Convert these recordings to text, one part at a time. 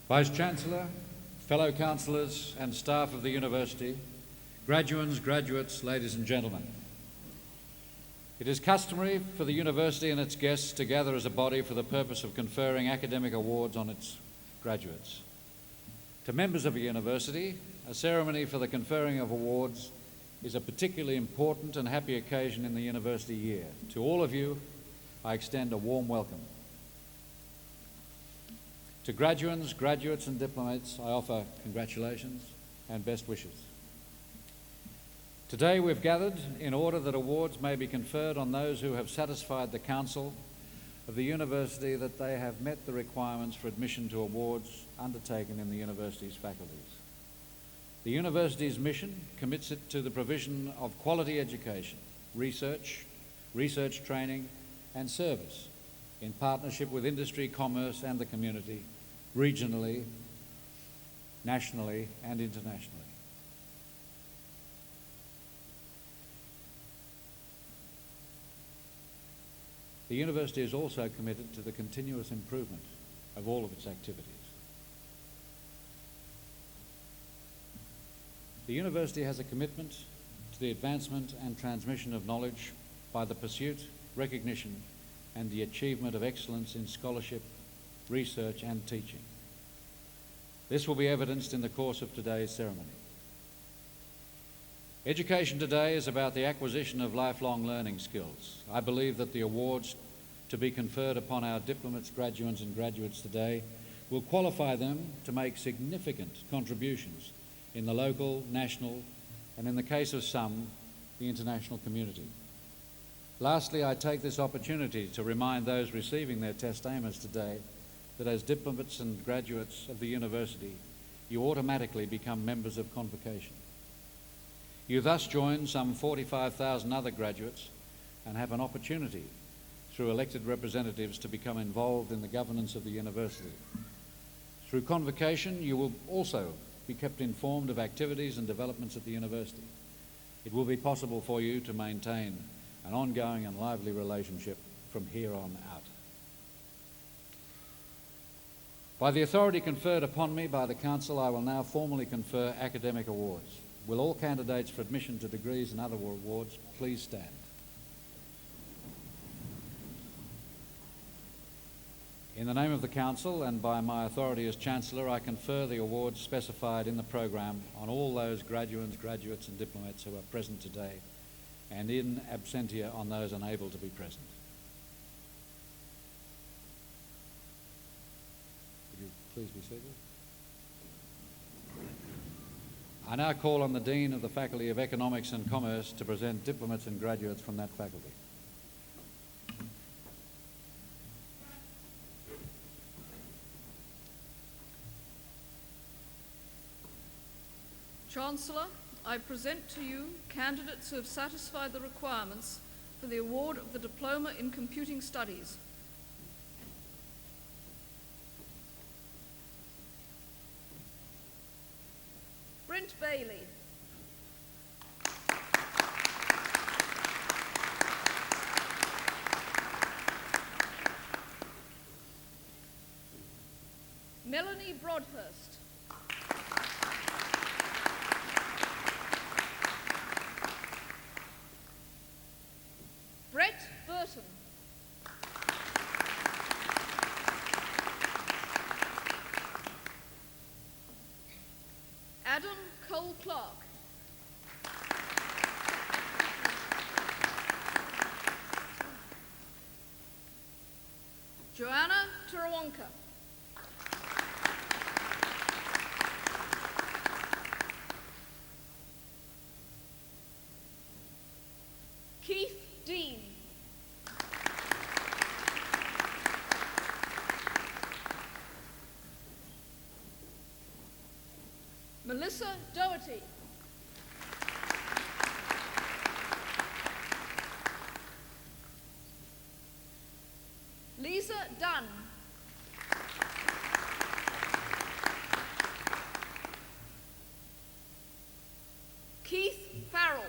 Vice-Chancellor, fellow councillors and staff of the University, graduates, ladies and gentlemen. It is customary for the University and its guests to gather as a body for the purpose of conferring academic awards on its graduates. To members of a university, a ceremony for the conferring of awards is a particularly important and happy occasion in the university year. To all of you, I extend a warm welcome. To graduates and diplomats, I offer congratulations and best wishes. Today we've gathered in order that awards may be conferred on those who have satisfied the Council of the University that they have met the requirements for admission to awards undertaken in the University's faculties. The University's mission commits it to the provision of quality education, research training and service in partnership with industry, commerce and the community, regionally, nationally and internationally. The University is also committed to the continuous improvement of all of its activities. The University has a commitment to the advancement and transmission of knowledge by the pursuit, recognition and the achievement of excellence in scholarship, research and teaching. This will be evidenced in the course of today's ceremony. Education today is about the acquisition of lifelong learning skills. I believe that the awards to be conferred upon our diplomats, graduates and graduates today will qualify them to make significant contributions in the local, national and, in the case of some, the international community. Lastly, I take this opportunity to remind those receiving their testaments today that as diplomats and graduates of the University, you automatically become members of Convocation. You thus join some 45,000 other graduates and have an opportunity through elected representatives to become involved in the governance of the University. Through Convocation, you will also be kept informed of activities and developments at the University. It will be possible for you to maintain an ongoing and lively relationship from here on out. By the authority conferred upon me by the Council, I will now formally confer academic awards. Will all candidates for admission to degrees and other awards please stand? In the name of the Council and by my authority as Chancellor, I confer the awards specified in the programme on all those graduates and diplomats who are present today, and in absentia on those unable to be present. Would you please be seated? I now call on the Dean of the Faculty of Economics and Commerce to present diplomats and graduates from that faculty. Chancellor, I present to you candidates who have satisfied the requirements for the award of the Diploma in Computing Studies. Brent Bailey. Melanie Broadhurst. Brett Burton. Adam Cole-Clark. Joanna Tarawanka. Keith Dean. Melissa Doherty. Lisa Dunn. Keith Farrell.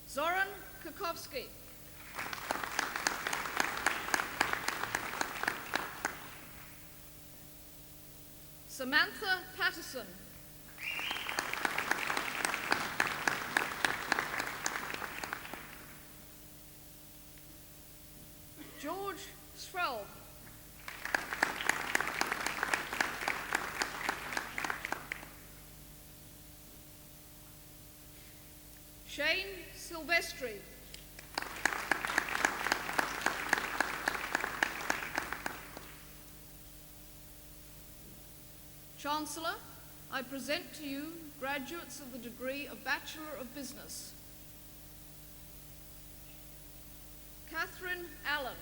Zoran Kukovsky. Samantha Patterson. George Shrell. Shane Silvestri. Chancellor, I present to you graduates of the degree of Bachelor of Business. Catherine Allen.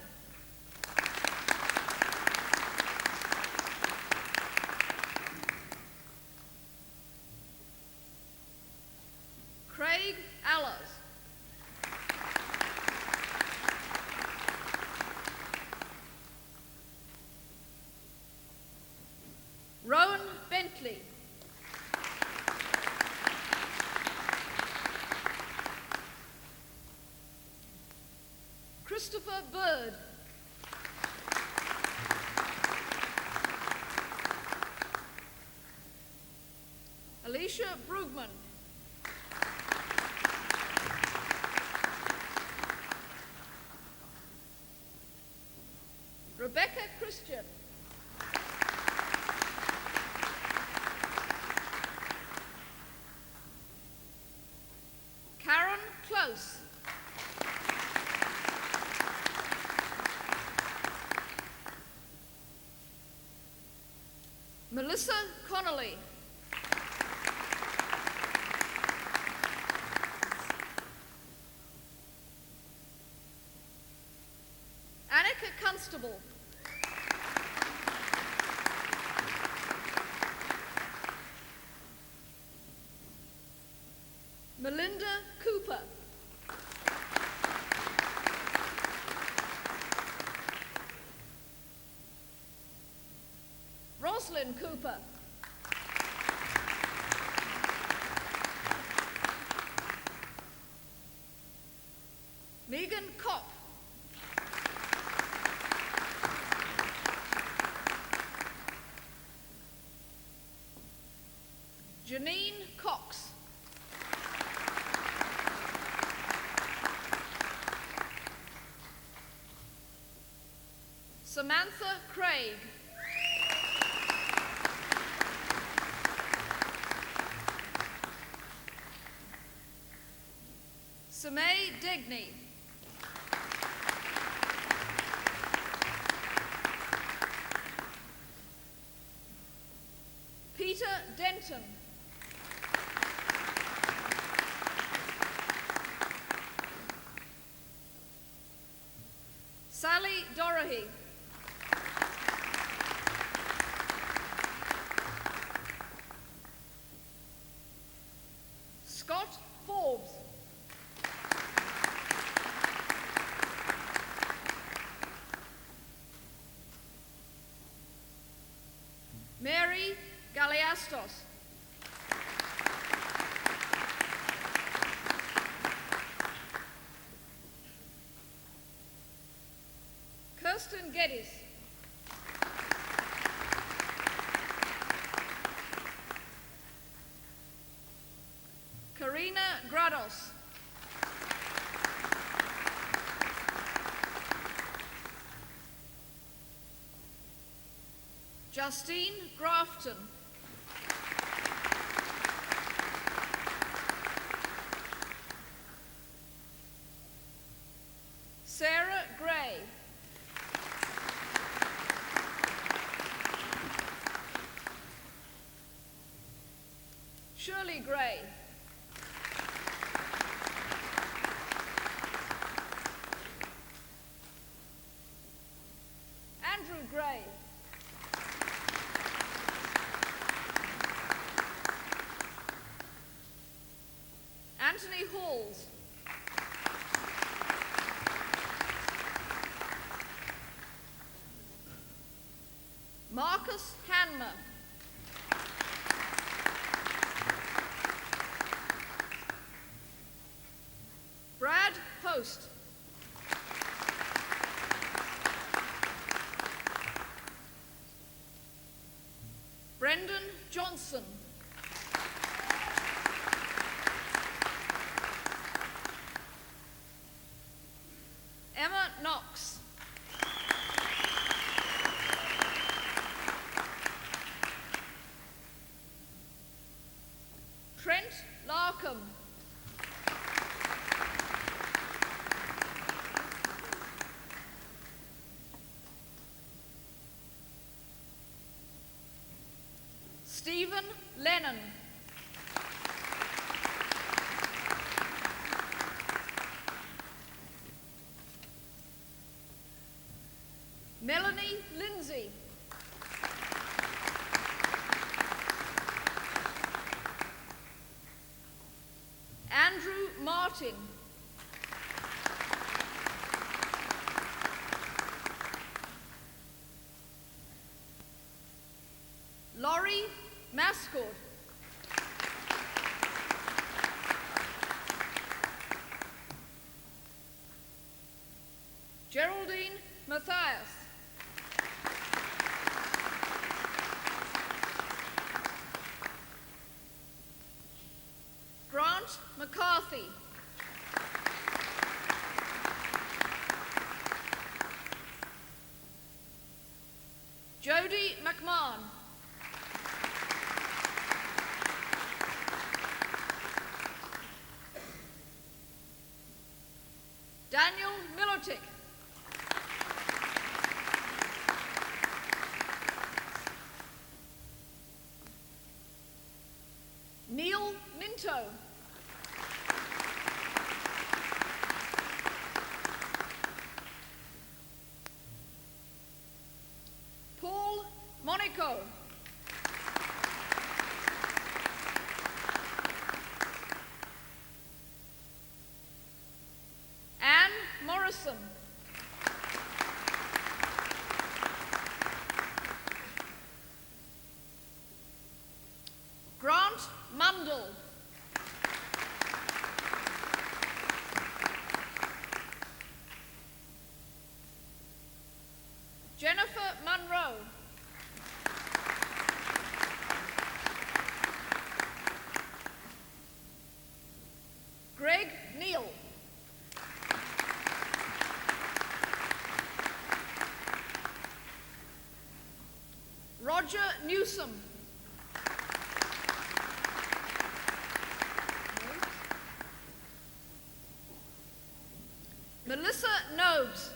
Craig Allers. Rowan Bentley. Christopher Bird. Alicia Brugman. Rebecca Christian. Karen Close. Melissa Connolly. Annika Constable. Melinda Cooper. Roslyn Cooper. Megan Kopp. Janine Cox. Samantha Craig. Samay Degney. Peter Denton. Sally Dorahy. Scott Forbes. Mary Galeastos. Kirsten Geddes. Karina Grados. Justine Grafton. Sarah Gray. Shirley Gray. Andrew Gray. Anthony Halls. Marcus Hanmer. Brad Post. Brendan Johnson. Emma Knox. Trent Larkham. Stephen Lennon. Melanie Lindsay. Andrew Martin. Laurie Mascord. Geraldine Matthias. Grant McCarthy. Jody McMahon. Daniel Milotic. Neil Minto. Paul Monaco. Anne Morrison. Grant Mundell. Jennifer Munro. Greg Neal. Roger Newsom. Melissa Nobes.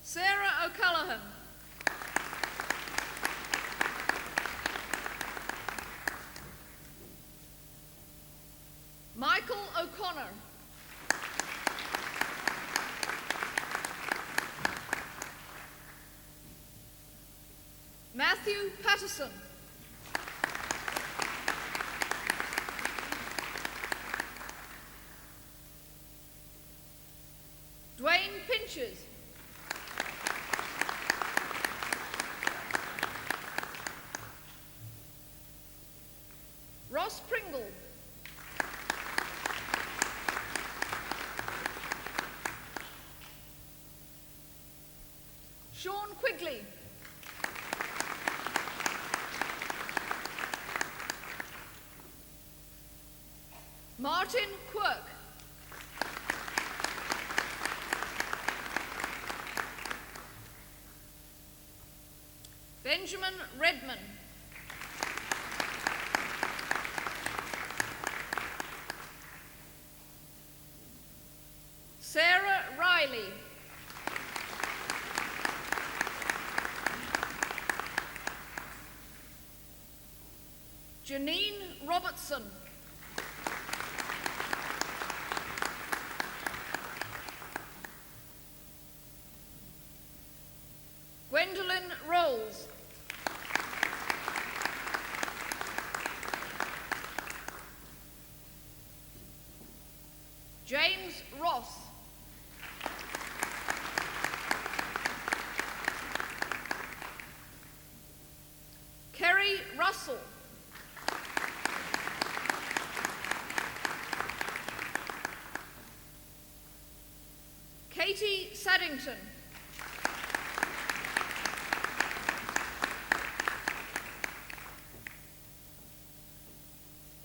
Sarah O'Callaghan. Michael O'Connor. Matthew Patterson. Dwayne Pinches. Ross Pringle. Sean Quigley. Martin Quirk. Benjamin Redman. Sarah Riley. Janine Robertson. Gwendolyn Rolls. James Ross. Kerry Russell. Katie Saddington.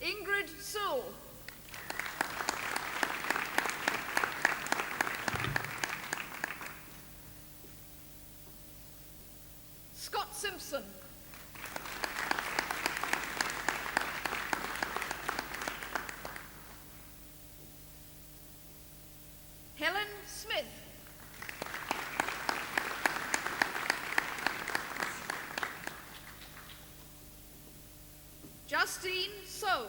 Ingrid Sewell. Scott Simpson. Helen Smith. Justine So.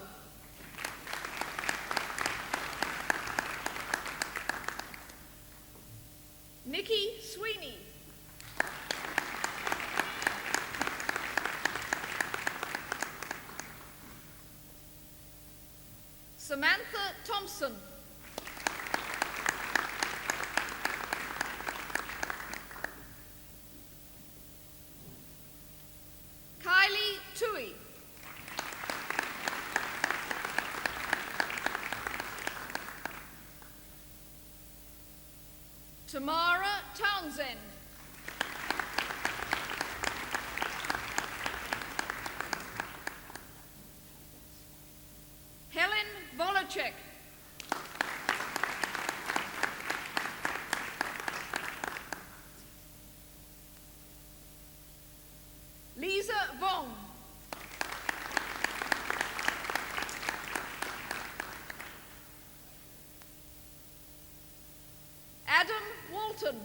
Nikki Sweeney. Samantha Thompson. Kylie Tui. Tamara Townsend. Helen Volacek. Lisa Vong. Adam Walton.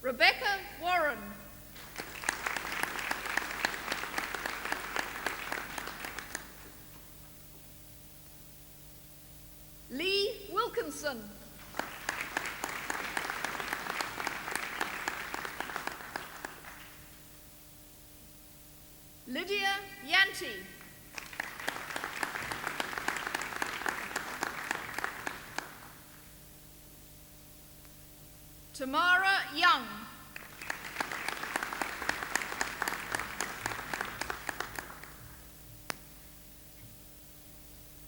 Rebecca Warren. Lee Wilkinson. Lydia Yanti. Tamara Young.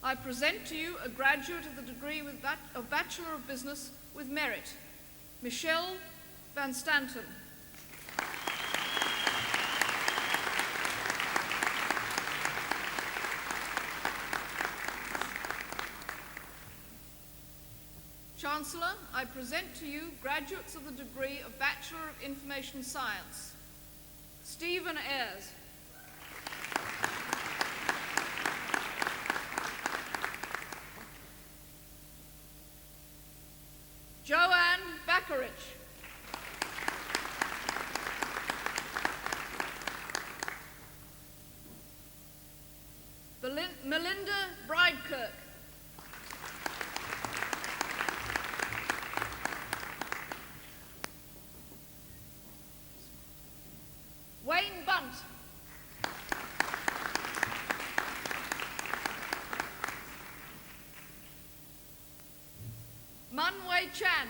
I present to you a graduate of the degree of Bachelor of Business with Merit, Michelle Van Stanton. Chancellor, I present to you graduates of the degree of Bachelor of Information Science, Stephen Ayres. Joanne Bakarich. Melinda Bridekirk. Wayne Bunt. Munway Chan.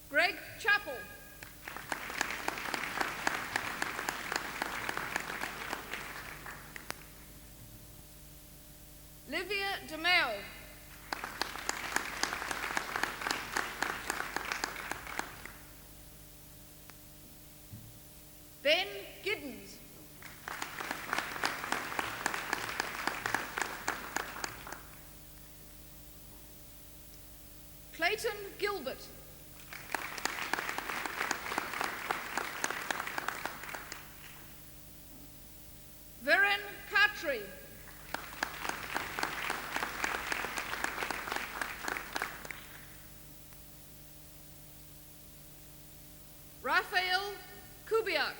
Greg Chappell. Livia DeMeo. Ben Giddens. Clayton Gilbert. Viren Khatri. Raphael Kubiak.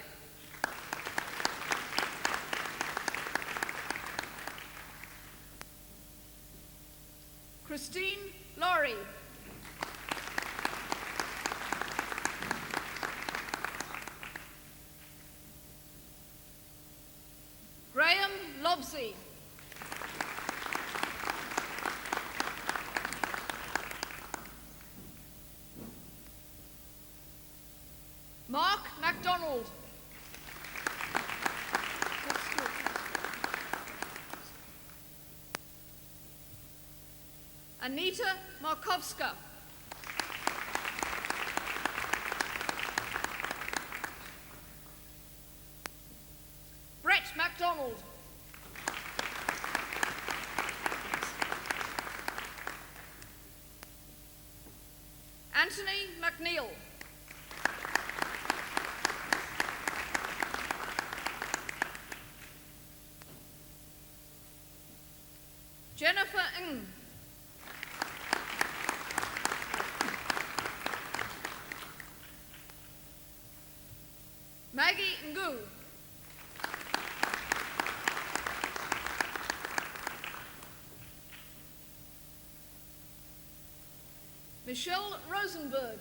Christine Laurie. Graham Lobsey. Mark MacDonald. Anita Markovska. Brett MacDonald. Anthony McNeil. Jennifer Ng. Maggie Ngu. Michelle Rosenberg.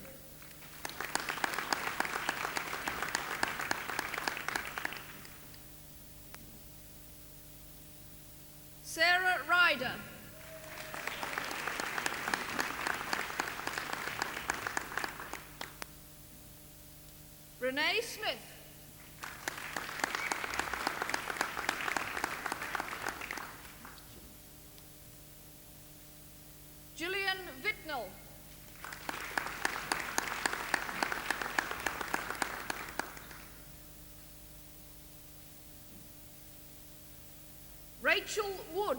Sarah Ryder. Renee Smith. Gillian Vitnell. Rachel Wood.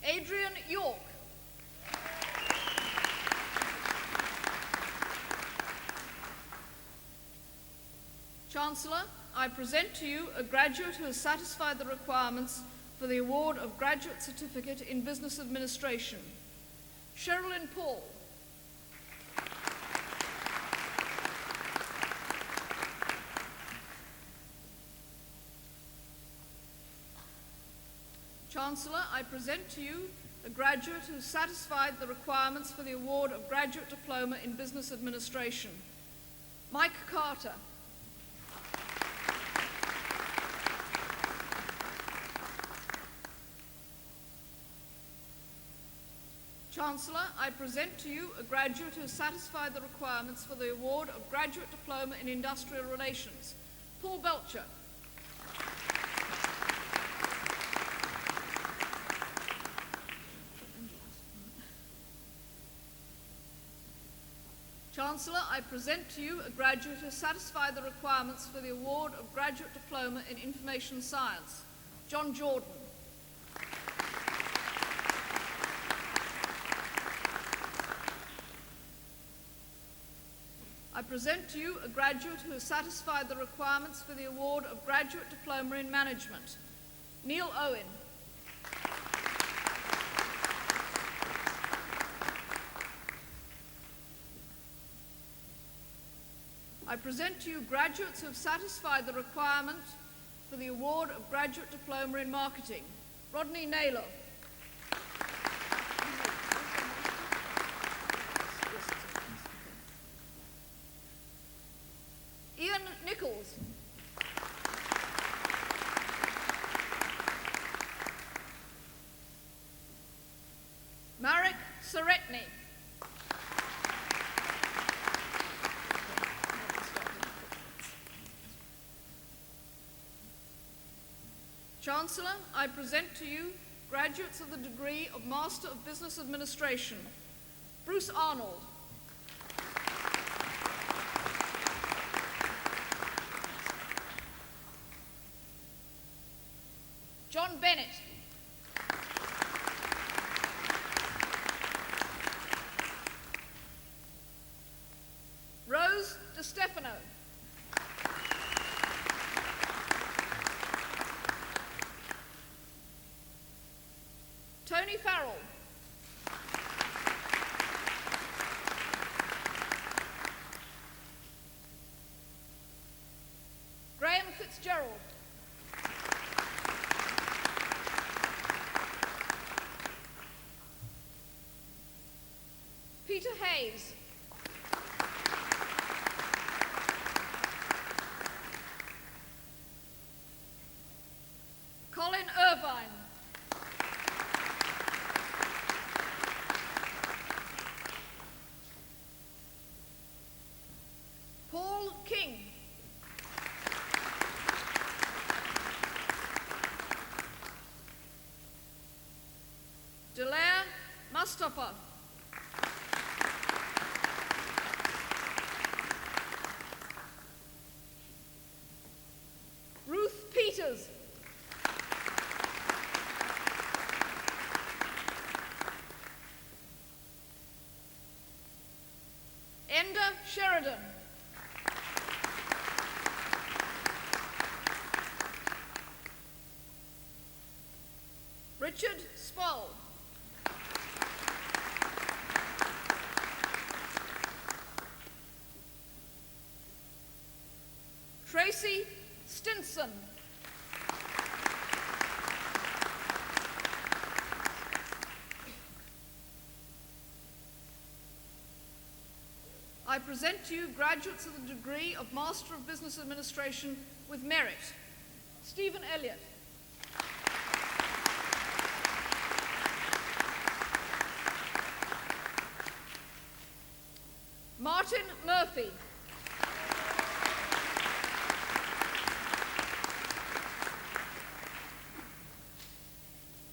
Adrian York. Chancellor, I present to you a graduate who has satisfied the requirements for the award of Graduate Certificate in Business Administration. Sherilyn Paul. Chancellor, I present to you a graduate who has satisfied the requirements for the award of Graduate Diploma in Business Administration. Mike Carter. Chancellor, I present to you a graduate who has satisfied the requirements for the award of Graduate Diploma in Industrial Relations. Paul Belcher. Chancellor, I present to you a graduate who has satisfied the requirements for the award of Graduate Diploma in Information Science. John Jordan. I present to you a graduate who has satisfied the requirements for the award of Graduate Diploma in Management. Neil Owen. I present to you graduates who have satisfied the requirement for the award of Graduate Diploma in Marketing. Rodney Naylor. Ian Nichols. Marek Seretny. Chancellor, I present to you graduates of the degree of Master of Business Administration. Bruce Arnold. John Bennett. Rose DeStefano. Tony Farrell. Graham Fitzgerald. Peter Hayes. Colin Irvine. Delaire Mustafa. Ruth Peters. Enda Sheridan. Richard Spoll. Tracy Stinson. I present to you graduates of the degree of Master of Business Administration with merit. Stephen Elliott. Martin Murphy.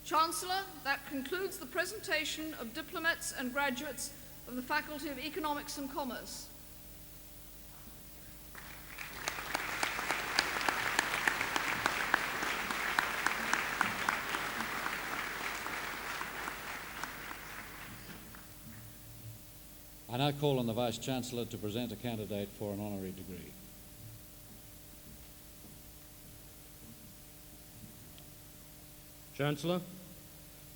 Chancellor, that concludes the presentation of diplomats and graduates of the Faculty of Economics and Commerce. I now call on the Vice-Chancellor to present a candidate for an honorary degree. Chancellor,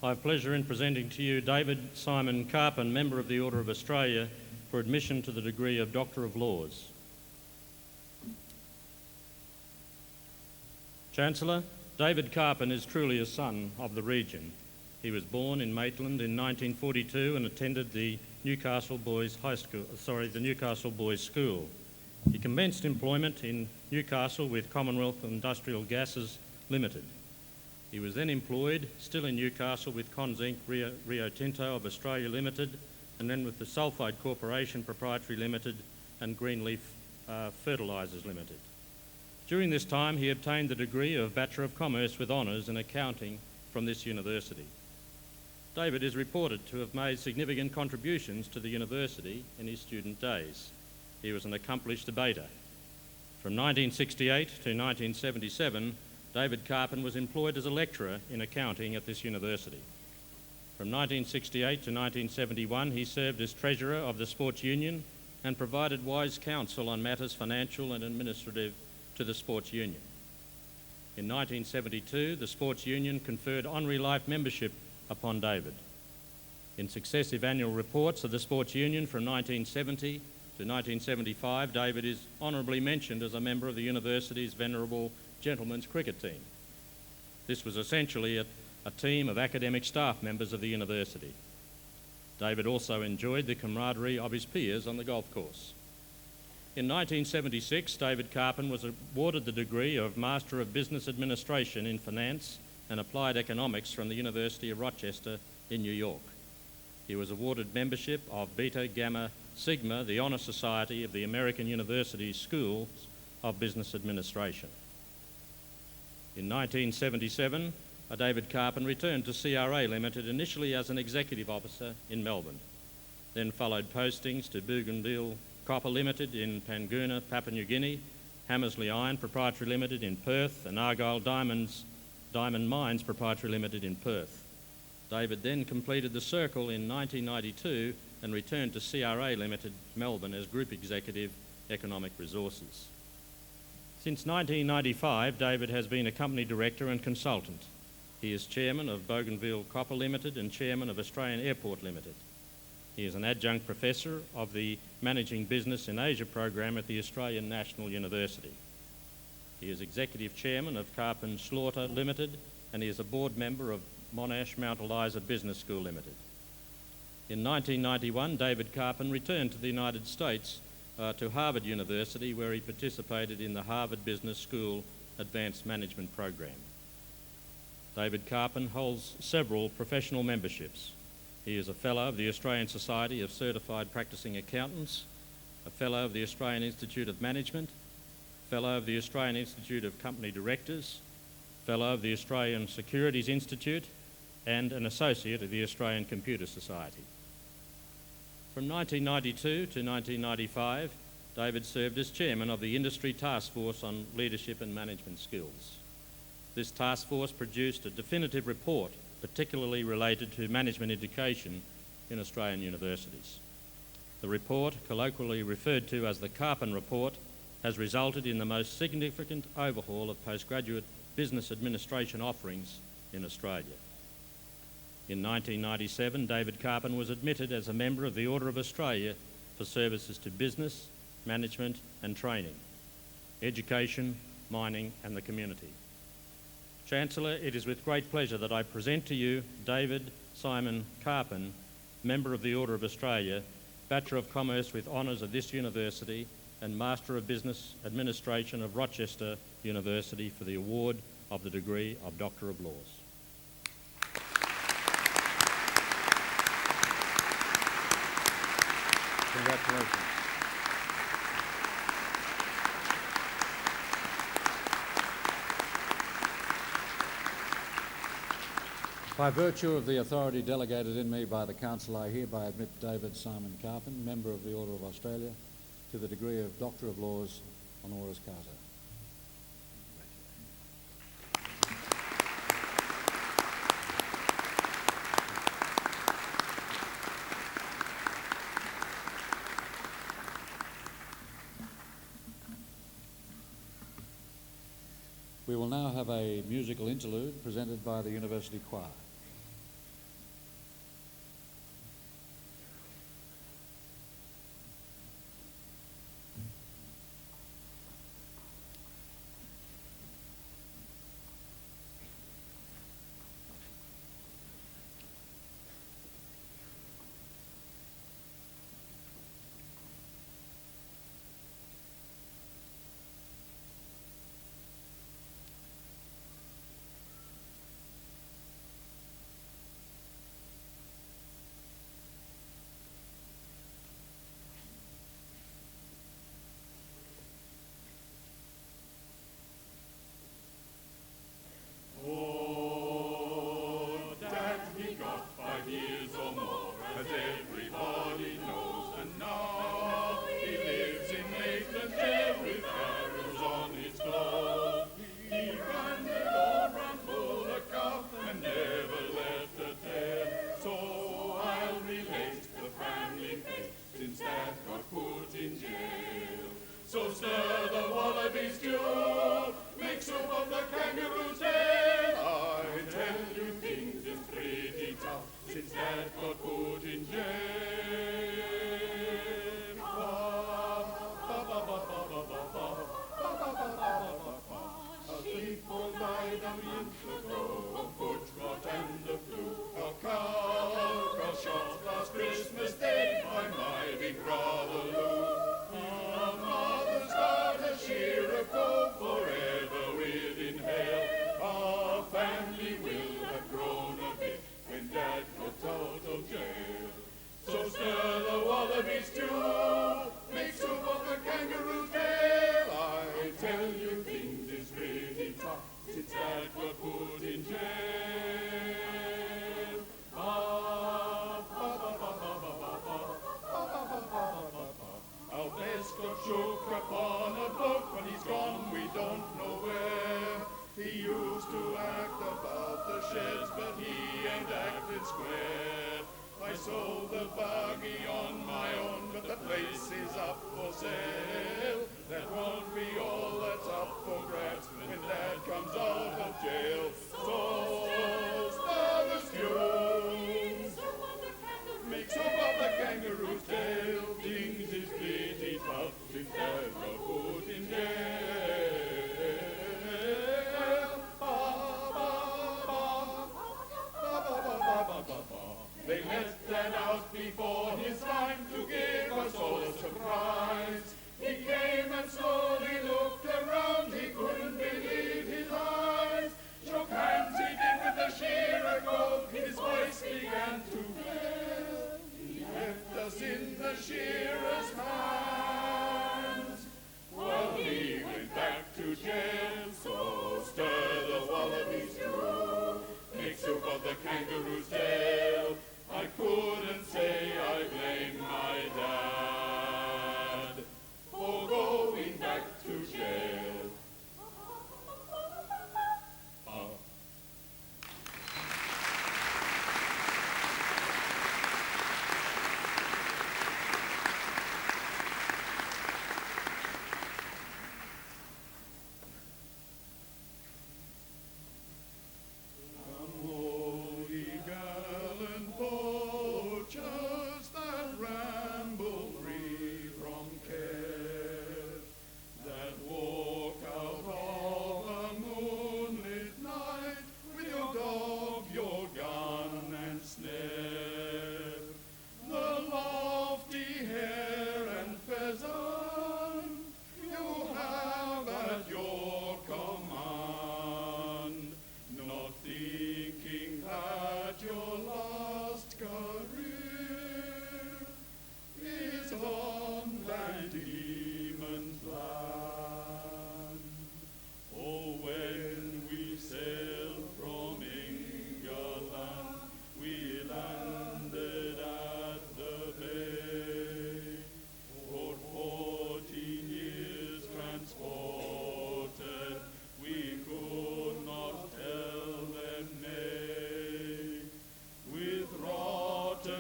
I have pleasure in presenting to you David Simon Carpin, Member of the Order of Australia, for admission to the degree of Doctor of Laws. Chancellor, David Carpin is truly a son of the region. He was born in Maitland in 1942 and attended the Newcastle Boys School. He commenced employment in Newcastle with Commonwealth Industrial Gases Limited. He was then employed, still in Newcastle, with Conzinc Rio Tinto of Australia Limited, and then with the Sulphide Corporation Proprietary Limited and Greenleaf Fertilisers Limited. During this time, he obtained the degree of Bachelor of Commerce with honours in accounting from this university. David is reported to have made significant contributions to the university in his student days. He was an accomplished debater. From 1968 to 1977, David Carpin was employed as a lecturer in accounting at this university. From 1968 to 1971, he served as treasurer of the Sports Union and provided wise counsel on matters financial and administrative to the Sports Union. In 1972, the Sports Union conferred honorary life membership upon David. In successive annual reports of the Sports Union from 1970 to 1975, David is honourably mentioned as a member of the university's venerable gentlemen's cricket team. This was essentially a team of academic staff members of the university. David also enjoyed the camaraderie of his peers on the golf course. In 1976, David Carpin was awarded the degree of Master of Business Administration in Finance and Applied Economics from the University of Rochester in New York. He was awarded membership of Beta Gamma Sigma, the Honour Society of the American University Schools of Business Administration. In 1977, David Carpin returned to CRA Limited, initially as an executive officer in Melbourne. Then followed postings to Bougainville Copper Limited in Panguna, Papua New Guinea, Hammersley Iron Proprietary Limited in Perth, and Argyle Diamond Mines Proprietary Limited in Perth. David then completed the circle in 1992 and returned to CRA Limited, Melbourne, as Group Executive, Economic Resources. Since 1995, David has been a company director and consultant. He is chairman of Bougainville Copper Limited and chairman of Australian Airport Limited. He is an adjunct professor of the Managing Business in Asia program at the Australian National University. He is executive chairman of Carpin Slaughter Limited, and he is a board member of Monash Mount Eliza Business School Limited. In 1991, David Carpin returned to the United States to Harvard University, where he participated in the Harvard Business School Advanced Management program. David Carpin holds several professional memberships. He is a Fellow of the Australian Society of Certified Practicing Accountants, a Fellow of the Australian Institute of Management, Fellow of the Australian Institute of Company Directors, Fellow of the Australian Securities Institute, and an associate of the Australian Computer Society. From 1992 to 1995, David served as chairman of the Industry Task Force on Leadership and Management Skills. This task force produced a definitive report particularly related to management education in Australian universities. The report, colloquially referred to as the Karpen Report, has resulted in the most significant overhaul of postgraduate business administration offerings in Australia. In 1997, David Karpen was admitted as a member of the Order of Australia for services to business, management and training, education, mining and the community. Chancellor, it is with great pleasure that I present to you David Simon Karpen, Member of the Order of Australia, Bachelor of Commerce with honours of this university and Master of Business Administration of Rochester University for the award of the degree of Doctor of Laws. Congratulations. By virtue of the authority delegated in me by the Council, I hereby admit David Simon Karpen, Member of the Order of Australia, to the degree of Doctor of Laws honoris causa. We will now have a musical interlude presented by the University Choir. So stir the wallaby stew, make soup of the kangaroo tail. I tell you things is pretty tough since Dad got put in jail. A people died a month ago of foot rot and the flu. A cow got shot last Christmas Day by my big brother Lou. Sheer of coal forever within hail. Our family will have grown a bit when Dad got out of jail. So stir the wallaby stew, make soup of the kangaroo tail. I tell you things is really tough since Dad got put in jail. Our best got shook upon a bloke when he's gone we don't know where. He used to act about the sheds but he ain't acted square. I sold the buggy on my own but the place is up for sale. That won't be all that's up for grabs when Dad comes out of jail. So stir the stew, make soup of the kangaroo's tail. Things is pretty tough since Dad got put in jail. They let Dad out before his time to give us all a surprise. He came and slowly looked around, he couldn't believe his eyes. Shook hands he did with the shearer goat, his voice began to fail. He left us in the shearer's hands, while he went back to jail. So stir the wallaby stew, make soup of the kangaroo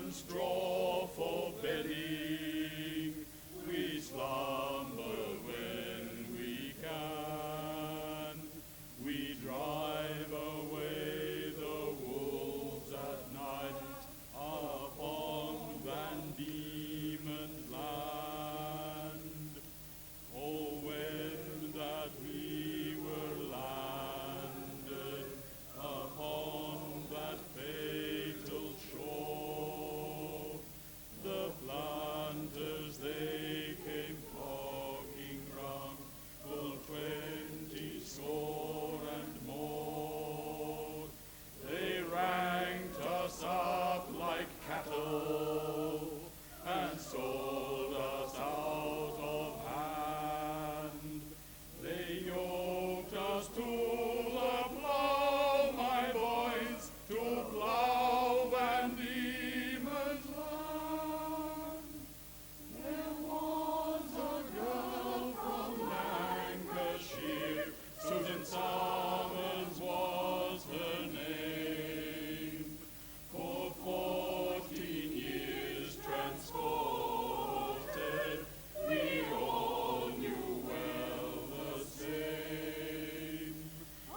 and straw for bedding. We slumber when we can. We drive away the wolves at night upon Van Diemen's land. Oh, when that we were landed upon that fatal shore, the planters they came flocking round, full 20 score and more. They ranked us up like cattle and sold us out of hand. They yoked us to the plough, my boys, to plough Van Diemen's land. There was a girl from Lancashire, Susan Summers was her name. For 14 years transported, we all knew well the same.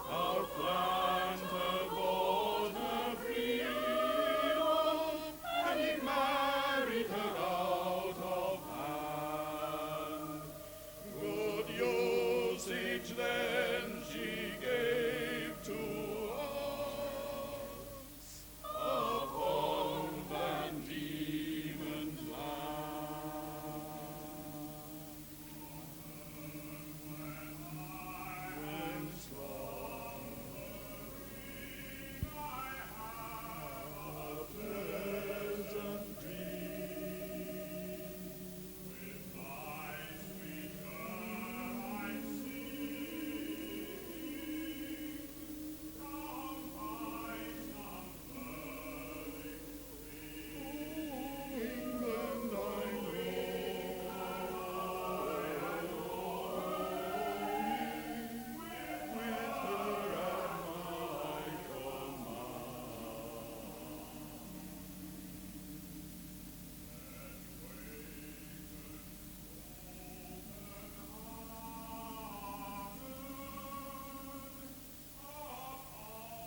Our planter bought her freedom, and he married her out of hand. Good usage then she gave to us upon Van Diemen's land. When slumbering I have a pleasant dream, with thy sweet girl I see, from my slumbering dream. England I with her at my command.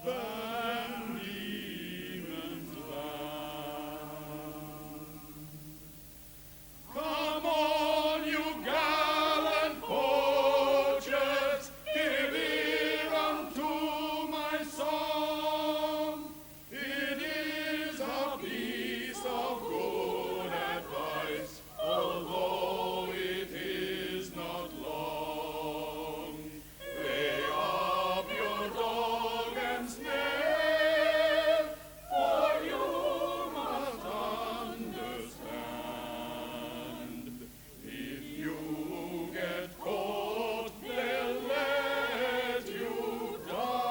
Van Diemen's land. Come on, you gallant poachers, give ear unto my song. It is a piece of good advice, although it is not long. Lay up your dog and snare, for you must understand. If you get caught, they'll let you die.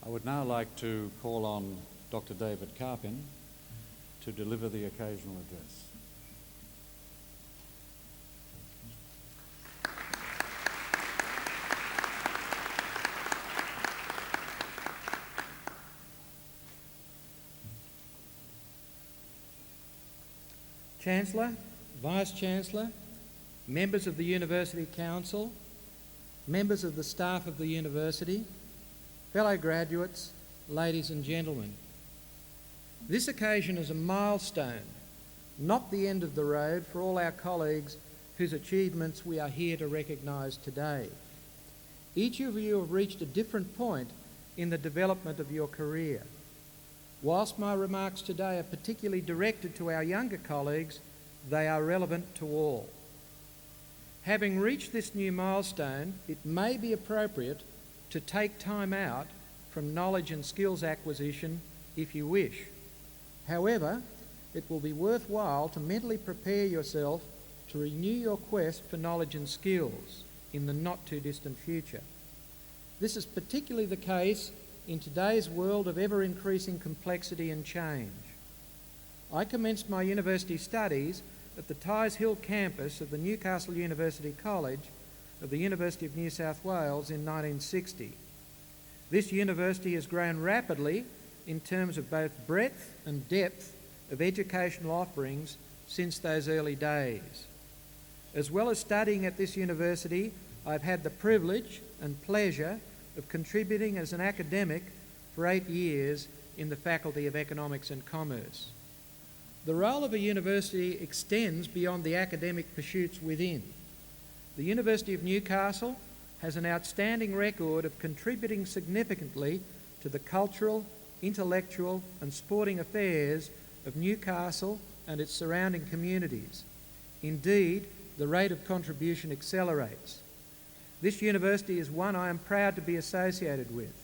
I would now like to call on Dr. David Carpin to deliver the occasional address. Chancellor, Vice-Chancellor, members of the University Council, members of the staff of the University, fellow graduates, ladies and gentlemen. This occasion is a milestone, not the end of the road for all our colleagues whose achievements we are here to recognise today. Each of you have reached a different point in the development of your career. Whilst my remarks today are particularly directed to our younger colleagues, they are relevant to all. Having reached this new milestone, it may be appropriate to take time out from knowledge and skills acquisition if you wish. However, it will be worthwhile to mentally prepare yourself to renew your quest for knowledge and skills in the not too distant future. This is particularly the case in today's world of ever-increasing complexity and change. I commenced my university studies at the Tighes Hill campus of the Newcastle University College of the University of New South Wales in 1960. This university has grown rapidly in terms of both breadth and depth of educational offerings since those early days. As well as studying at this university, I've had the privilege and pleasure of contributing as an academic for 8 years in the Faculty of Economics and Commerce. The role of a university extends beyond the academic pursuits within. The University of Newcastle has an outstanding record of contributing significantly to the cultural, intellectual and sporting affairs of Newcastle and its surrounding communities. Indeed, the rate of contribution accelerates. This university is one I am proud to be associated with.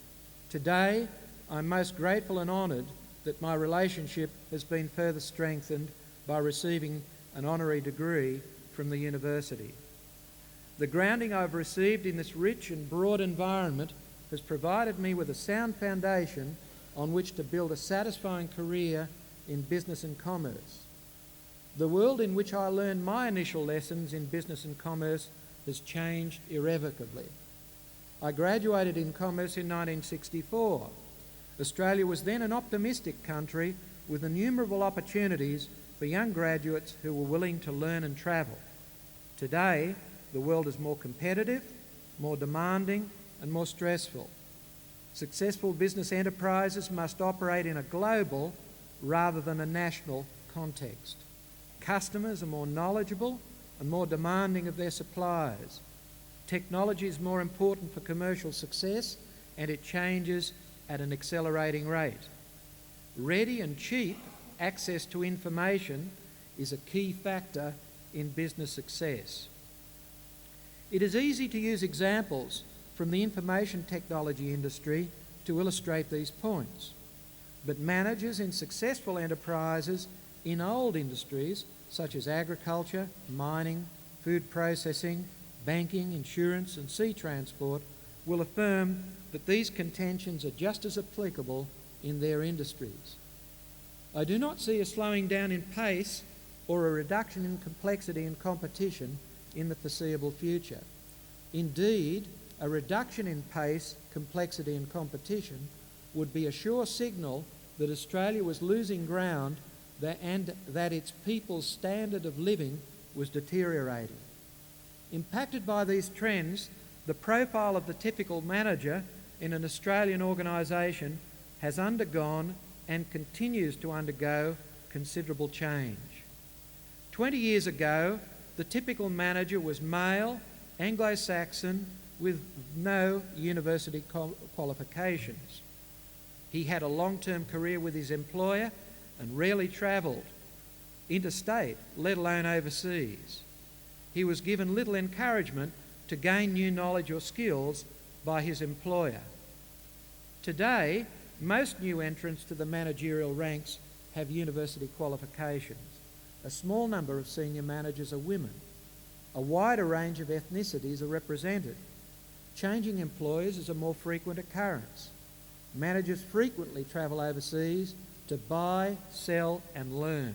Today, I'm most grateful and honoured that my relationship has been further strengthened by receiving an honorary degree from the university. The grounding I've received in this rich and broad environment has provided me with a sound foundation on which to build a satisfying career in business and commerce. The world in which I learned my initial lessons in business and commerce has changed irrevocably. I graduated in commerce in 1964. Australia was then an optimistic country with innumerable opportunities for young graduates who were willing to learn and travel. Today, the world is more competitive, more demanding and more stressful. Successful business enterprises must operate in a global rather than a national context. Customers are more knowledgeable and more demanding of their suppliers. Technology is more important for commercial success and it changes at an accelerating rate. Ready and cheap access to information is a key factor in business success. It is easy to use examples from the information technology industry to illustrate these points, but managers in successful enterprises in old industries such as agriculture, mining, food processing, banking, insurance and sea transport will affirm that these contentions are just as applicable in their industries. I do not see a slowing down in pace or a reduction in complexity and competition in the foreseeable future. Indeed, a reduction in pace, complexity and competition would be a sure signal that Australia was losing ground and that its people's standard of living was deteriorating. Impacted by these trends, the profile of the typical manager in an Australian organisation has undergone and continues to undergo considerable change. 20 years ago, the typical manager was male, Anglo-Saxon, with no university qualifications. He had a long-term career with his employer and rarely travelled interstate, let alone overseas. He was given little encouragement to gain new knowledge or skills by his employer. Today, most new entrants to the managerial ranks have university qualifications. A small number of senior managers are women. A wider range of ethnicities are represented. Changing employers is a more frequent occurrence. Managers frequently travel overseas to buy, sell and learn.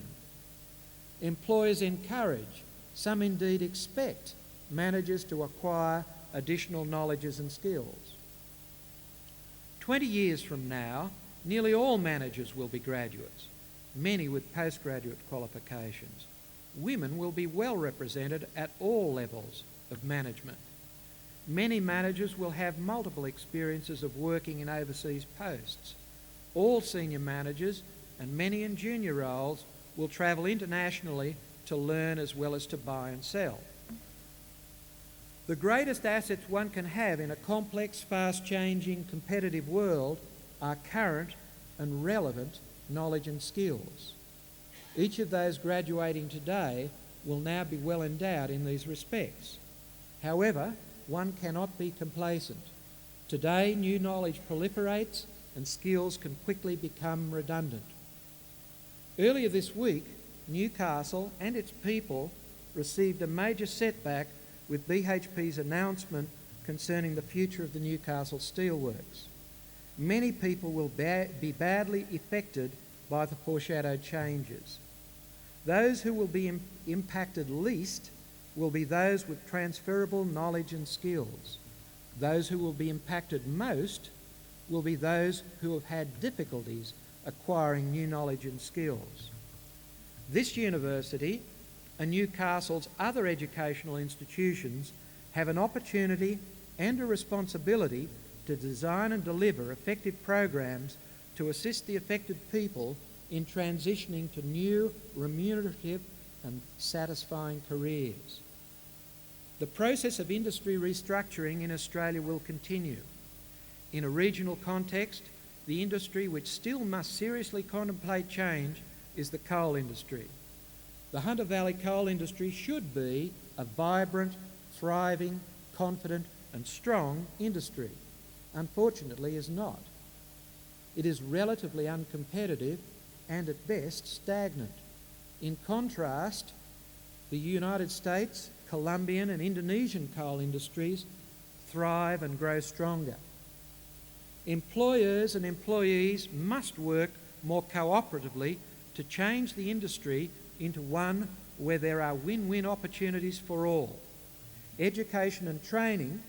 Employers encourage, some indeed expect, managers to acquire additional knowledges and skills. 20 years from now, nearly all managers will be graduates, many with postgraduate qualifications. Women will be well represented at all levels of management. Many managers will have multiple experiences of working in overseas posts. All senior managers and many in junior roles will travel internationally to learn as well as to buy and sell. The greatest assets one can have in a complex, fast-changing, competitive world are current and relevant knowledge and skills. Each of those graduating today will now be well endowed in these respects. However, one cannot be complacent. Today, new knowledge proliferates and skills can quickly become redundant. Earlier this week, Newcastle and its people received a major setback with BHP's announcement concerning the future of the Newcastle Steelworks. Many people will be badly affected by the foreshadowed changes. Those who will be impacted least will be those with transferable knowledge and skills. Those who will be impacted most will be those who have had difficulties acquiring new knowledge and skills. This university and Newcastle's other educational institutions have an opportunity and a responsibility to design and deliver effective programs to assist the affected people in transitioning to new, remunerative and satisfying careers. The process of industry restructuring in Australia will continue. In a regional context, the industry which still must seriously contemplate change is the coal industry. The Hunter Valley coal industry should be a vibrant, thriving, confident and strong industry. Unfortunately, is not. It is relatively uncompetitive and at best stagnant. In contrast, the United States, Colombian and Indonesian coal industries thrive and grow stronger. Employers and employees must work more cooperatively to change the industry into one where there are win-win opportunities for all. Education and training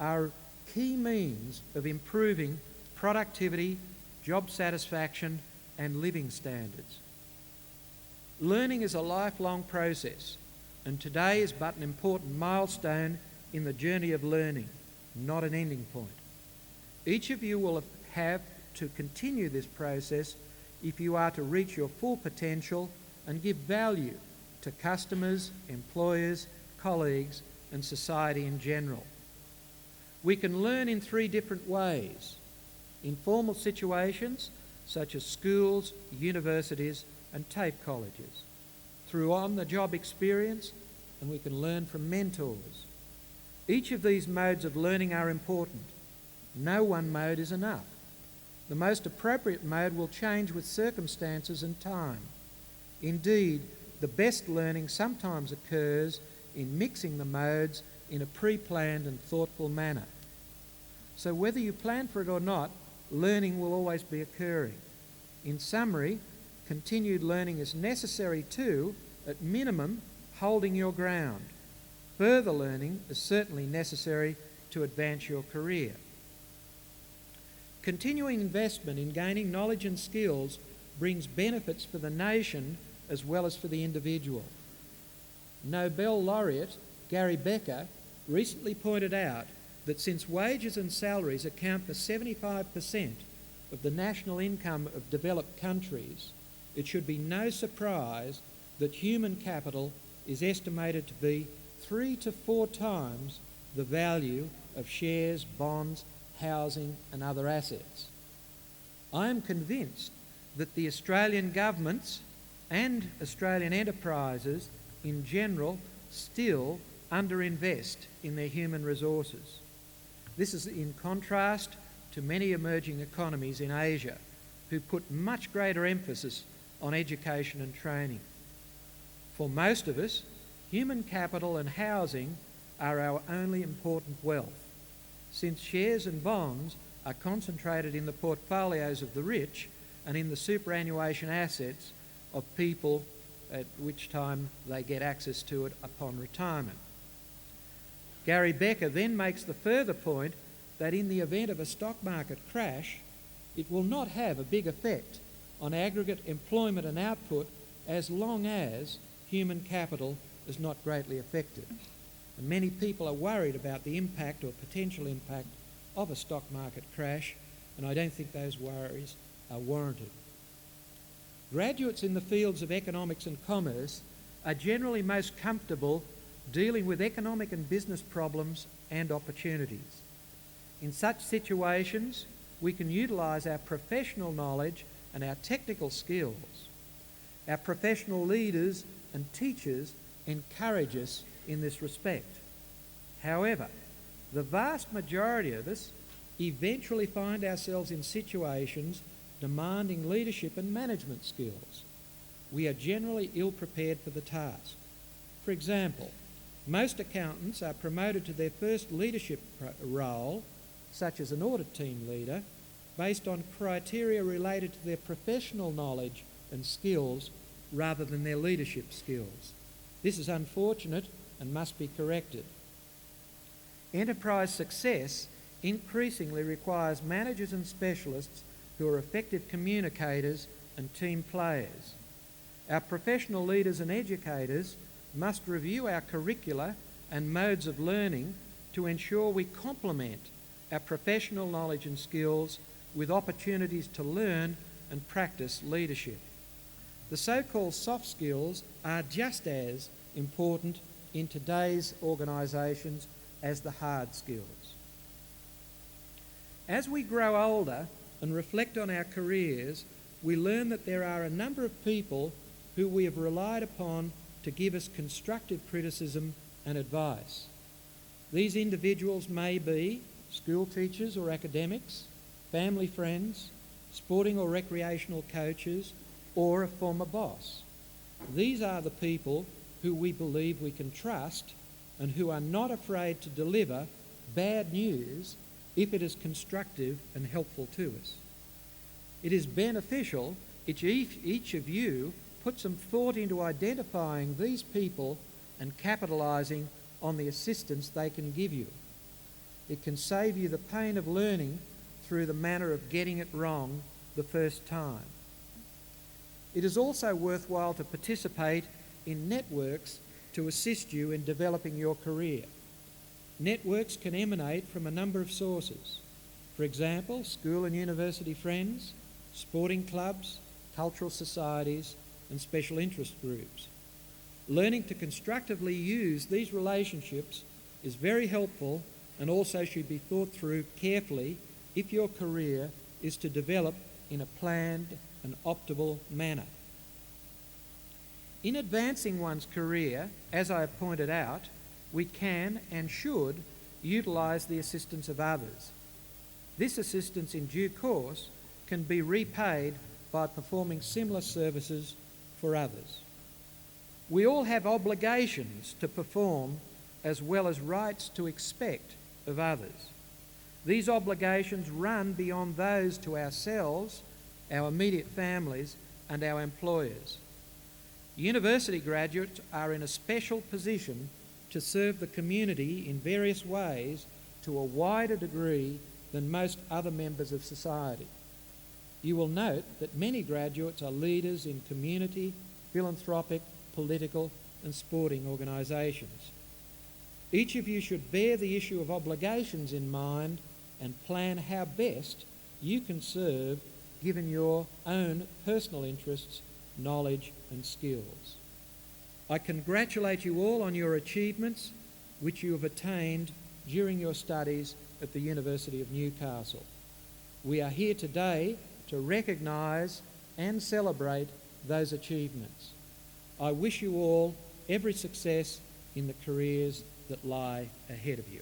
are key means of improving productivity, job satisfaction and living standards. Learning is a lifelong process, and today is but an important milestone in the journey of learning, not an ending point. Each of you will have to continue this process if you are to reach your full potential and give value to customers, employers, colleagues and society in general. We can learn in three different ways: informal situations such as schools, universities and TAFE colleges, through on-the-job experience, and we can learn from mentors. Each of these modes of learning are important. No one mode is enough. The most appropriate mode will change with circumstances and time. Indeed, the best learning sometimes occurs in mixing the modes in a pre-planned and thoughtful manner. So whether you plan for it or not, learning will always be occurring. In summary, continued learning is necessary too, at minimum, holding your ground. Further learning is certainly necessary to advance your career. Continuing investment in gaining knowledge and skills brings benefits for the nation as well as for the individual. Nobel laureate Gary Becker recently pointed out that since wages and salaries account for 75% of the national income of developed countries, it should be no surprise that human capital is estimated to be 3 to 4 times the value of shares, bonds, housing and other assets. I am convinced that the Australian governments and Australian enterprises in general still underinvest in their human resources. This is in contrast to many emerging economies in Asia who put much greater emphasis on education and training. For most of us, human capital and housing are our only important wealth, since shares and bonds are concentrated in the portfolios of the rich and in the superannuation assets of people at which time they get access to it upon retirement. Gary Becker then makes the further point that in the event of a stock market crash, it will not have a big effect on aggregate employment and output as long as human capital is not greatly affected. And many people are worried about the impact or potential impact of a stock market crash, and I don't think those worries are warranted. Graduates in the fields of economics and commerce are generally most comfortable dealing with economic and business problems and opportunities. In such situations, we can utilise our professional knowledge and our technical skills. Our professional leaders and teachers encourage us in this respect. However, the vast majority of us eventually find ourselves in situations demanding leadership and management skills. We are generally ill-prepared for the task. For example, most accountants are promoted to their first leadership role, such as an audit team leader, based on criteria related to their professional knowledge and skills rather than their leadership skills. This is unfortunate and must be corrected. Enterprise success increasingly requires managers and specialists who are effective communicators and team players. Our professional leaders and educators must review our curricula and modes of learning to ensure we complement our professional knowledge and skills with opportunities to learn and practice leadership. The so-called soft skills are just as important in today's organisations as the hard skills. As we grow older and reflect on our careers, we learn that there are a number of people who we have relied upon to give us constructive criticism and advice. These individuals may be school teachers or academics, family friends, sporting or recreational coaches, or a former boss. These are the people who we believe we can trust and who are not afraid to deliver bad news if it is constructive and helpful to us. It is beneficial if each of you put some thought into identifying these people and capitalising on the assistance they can give you. It can save you the pain of learning through the manner of getting it wrong the first time. It is also worthwhile to participate in networks to assist you in developing your career. Networks can emanate from a number of sources. For example, school and university friends, sporting clubs, cultural societies, and special interest groups. Learning to constructively use these relationships is very helpful and also should be thought through carefully if your career is to develop in a planned and optimal manner. In advancing one's career, as I have pointed out, we can and should utilise the assistance of others. This assistance in due course can be repaid by performing similar services for others. We all have obligations to perform as well as rights to expect of others. These obligations run beyond those to ourselves, our immediate families, and our employers. University graduates are in a special position to serve the community in various ways to a wider degree than most other members of society. You will note that many graduates are leaders in community, philanthropic, political and sporting organisations. Each of you should bear the issue of obligations in mind and plan how best you can serve given your own personal interests, knowledge and skills. I congratulate you all on your achievements which you have attained during your studies at the University of Newcastle. We are here today to recognise and celebrate those achievements. I wish you all every success in the careers that lie ahead of you.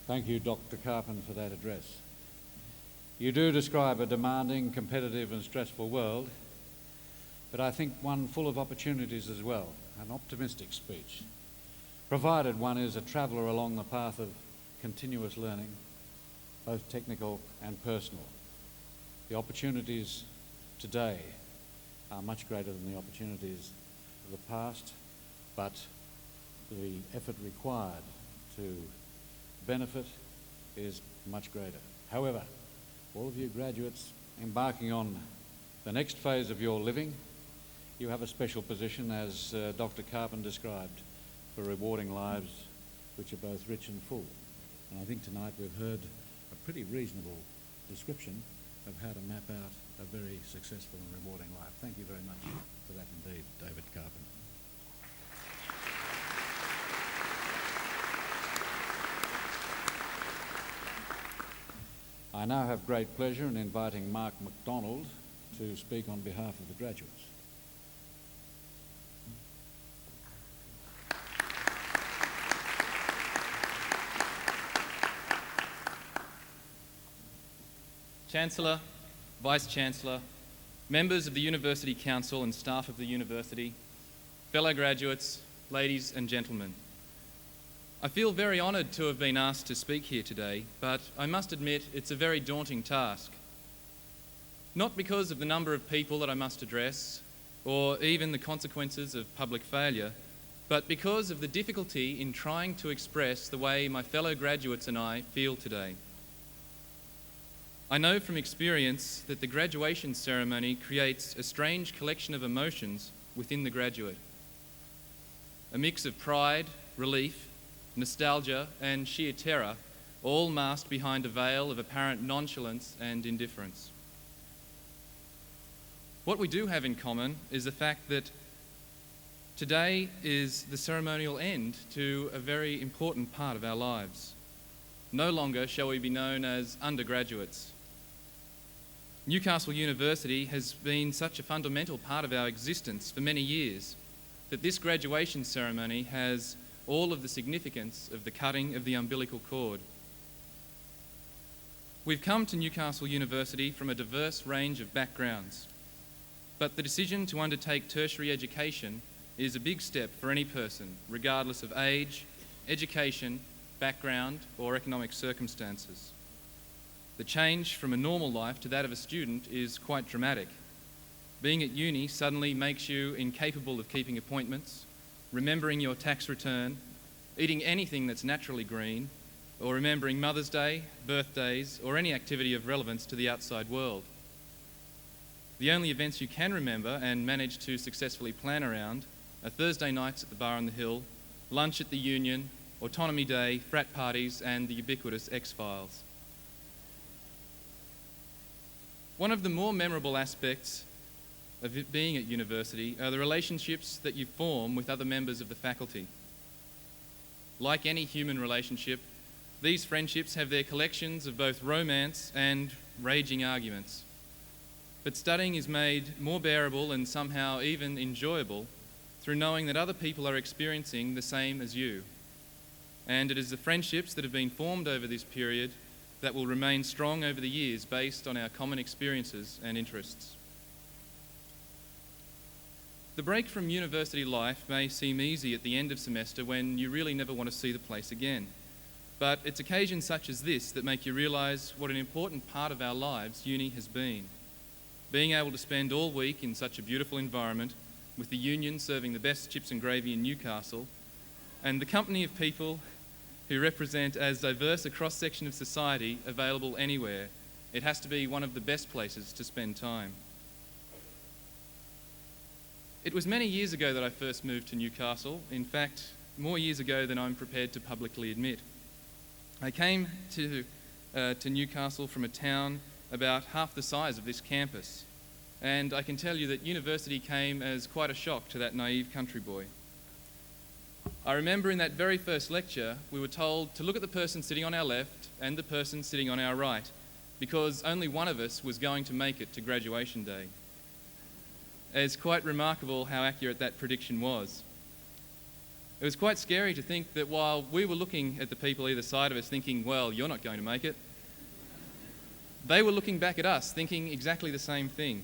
Thank you, Dr. Carpenter, for that address. You do describe a demanding, competitive and stressful world, but I think one full of opportunities as well, an optimistic speech, provided one is a traveller along the path of continuous learning, both technical and personal. The opportunities today are much greater than the opportunities of the past, but the effort required to benefit is much greater. However, all of you graduates embarking on the next phase of your living, you have a special position, as Dr. Carpenter described, for rewarding lives which are both rich and full. And I think tonight we've heard a pretty reasonable description of how to map out a very successful and rewarding life. Thank you very much for that indeed, David Carpenter. I now have great pleasure in inviting Mark MacDonald to speak on behalf of the graduates. Chancellor, Vice-Chancellor, members of the University Council and staff of the University, fellow graduates, ladies and gentlemen. I feel very honoured to have been asked to speak here today, but I must admit it's a very daunting task. Not because of the number of people that I must address, or even the consequences of public failure, but because of the difficulty in trying to express the way my fellow graduates and I feel today. I know from experience that the graduation ceremony creates a strange collection of emotions within the graduate. A mix of pride, relief, nostalgia and sheer terror, all masked behind a veil of apparent nonchalance and indifference. What we do have in common is the fact that today is the ceremonial end to a very important part of our lives. No longer shall we be known as undergraduates. Newcastle University has been such a fundamental part of our existence for many years that this graduation ceremony has all of the significance of the cutting of the umbilical cord. We've come to Newcastle University from a diverse range of backgrounds, but the decision to undertake tertiary education is a big step for any person, regardless of age, education, background, or economic circumstances. The change from a normal life to that of a student is quite dramatic. Being at uni suddenly makes you incapable of keeping appointments, remembering your tax return, eating anything that's naturally green, or remembering Mother's Day, birthdays, or any activity of relevance to the outside world. The only events you can remember and manage to successfully plan around are Thursday nights at the Bar on the Hill, lunch at the Union, Autonomy Day, frat parties, and the ubiquitous X-Files. One of the more memorable aspects of it being at university are the relationships that you form with other members of the faculty. Like any human relationship, these friendships have their collections of both romance and raging arguments. But studying is made more bearable and somehow even enjoyable through knowing that other people are experiencing the same as you. And it is the friendships that have been formed over this period that will remain strong over the years based on our common experiences and interests. The break from university life may seem easy at the end of semester when you really never want to see the place again. But it's occasions such as this that make you realise what an important part of our lives uni has been. Being able to spend all week in such a beautiful environment, with the Union serving the best chips and gravy in Newcastle, and the company of people who represent as diverse a cross-section of society available anywhere, it has to be one of the best places to spend time. It was many years ago that I first moved to Newcastle, in fact, more years ago than I'm prepared to publicly admit. I came to Newcastle from a town about half the size of this campus, and I can tell you that university came as quite a shock to that naive country boy. I remember in that very first lecture, we were told to look at the person sitting on our left and the person sitting on our right, because only one of us was going to make it to graduation day. It's quite remarkable how accurate that prediction was. It was quite scary to think that while we were looking at the people either side of us thinking, well, you're not going to make it, they were looking back at us thinking exactly the same thing.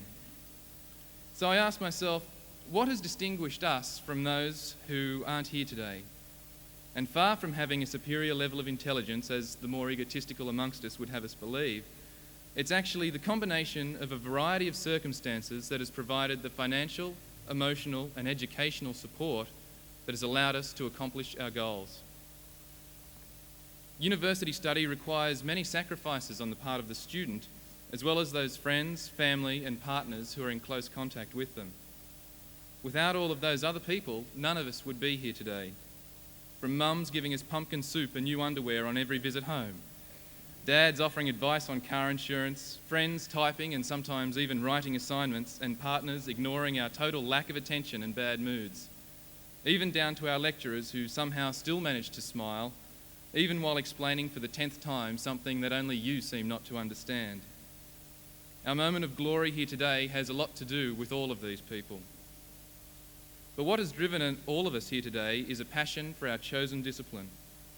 So I asked myself, what has distinguished us from those who aren't here today? And far from having a superior level of intelligence, as the more egotistical amongst us would have us believe, it's actually the combination of a variety of circumstances that has provided the financial, emotional, and educational support that has allowed us to accomplish our goals. University study requires many sacrifices on the part of the student, as well as those friends, family, and partners who are in close contact with them. Without all of those other people, none of us would be here today. From mums giving us pumpkin soup and new underwear on every visit home, dads offering advice on car insurance, friends typing and sometimes even writing assignments, and partners ignoring our total lack of attention and bad moods. Even down to our lecturers who somehow still manage to smile, even while explaining for the 10th time something that only you seem not to understand. Our moment of glory here today has a lot to do with all of these people. But what has driven all of us here today is a passion for our chosen discipline,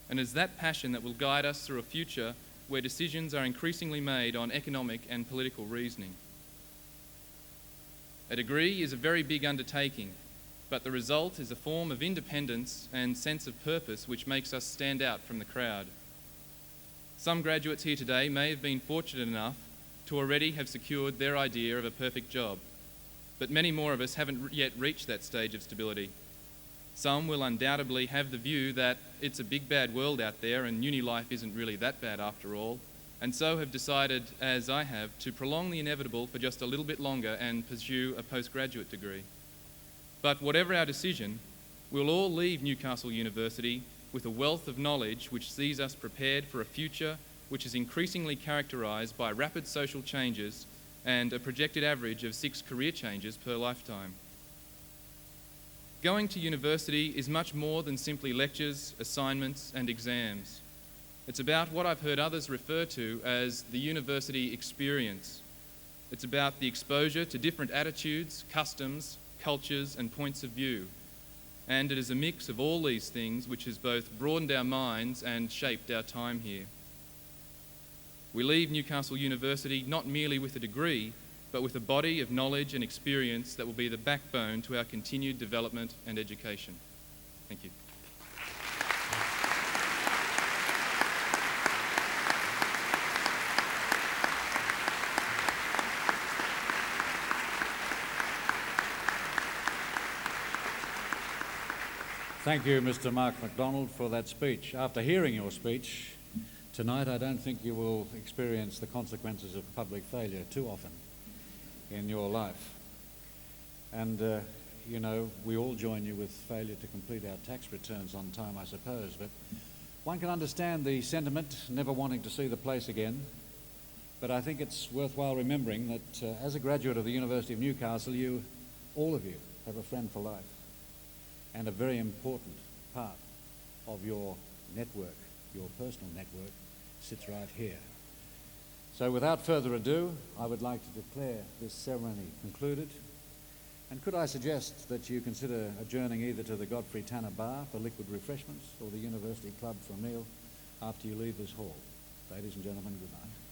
and it's that passion that will guide us through a future where decisions are increasingly made on economic and political reasoning. A degree is a very big undertaking, but the result is a form of independence and sense of purpose which makes us stand out from the crowd. Some graduates here today may have been fortunate enough to already have secured their idea of a perfect job, but many more of us haven't yet reached that stage of stability. Some will undoubtedly have the view that it's a big bad world out there and uni life isn't really that bad after all, and so have decided, as I have, to prolong the inevitable for just a little bit longer and pursue a postgraduate degree. But whatever our decision, we'll all leave Newcastle University with a wealth of knowledge which sees us prepared for a future which is increasingly characterised by rapid social changes and a projected average of 6 career changes per lifetime. Going to university is much more than simply lectures, assignments and exams. It's about what I've heard others refer to as the university experience. It's about the exposure to different attitudes, customs, cultures and points of view. And it is a mix of all these things which has both broadened our minds and shaped our time here. We leave Newcastle University not merely with a degree, but with a body of knowledge and experience that will be the backbone to our continued development and education. Thank you. Thank you, Mr. Mark MacDonald, for that speech. After hearing your speech tonight, I don't think you will experience the consequences of public failure too often in your life. And, you know, we all join you with failure to complete our tax returns on time, I suppose, but one can understand the sentiment, never wanting to see the place again. But I think it's worthwhile remembering that as a graduate of the University of Newcastle, you, all of you, have a friend for life. And a very important part of your network, your personal network, sits right here. So without further ado, I would like to declare this ceremony concluded. And could I suggest that you consider adjourning either to the Godfrey Tanner Bar for liquid refreshments or the University Club for a meal after you leave this hall. Ladies and gentlemen, good night.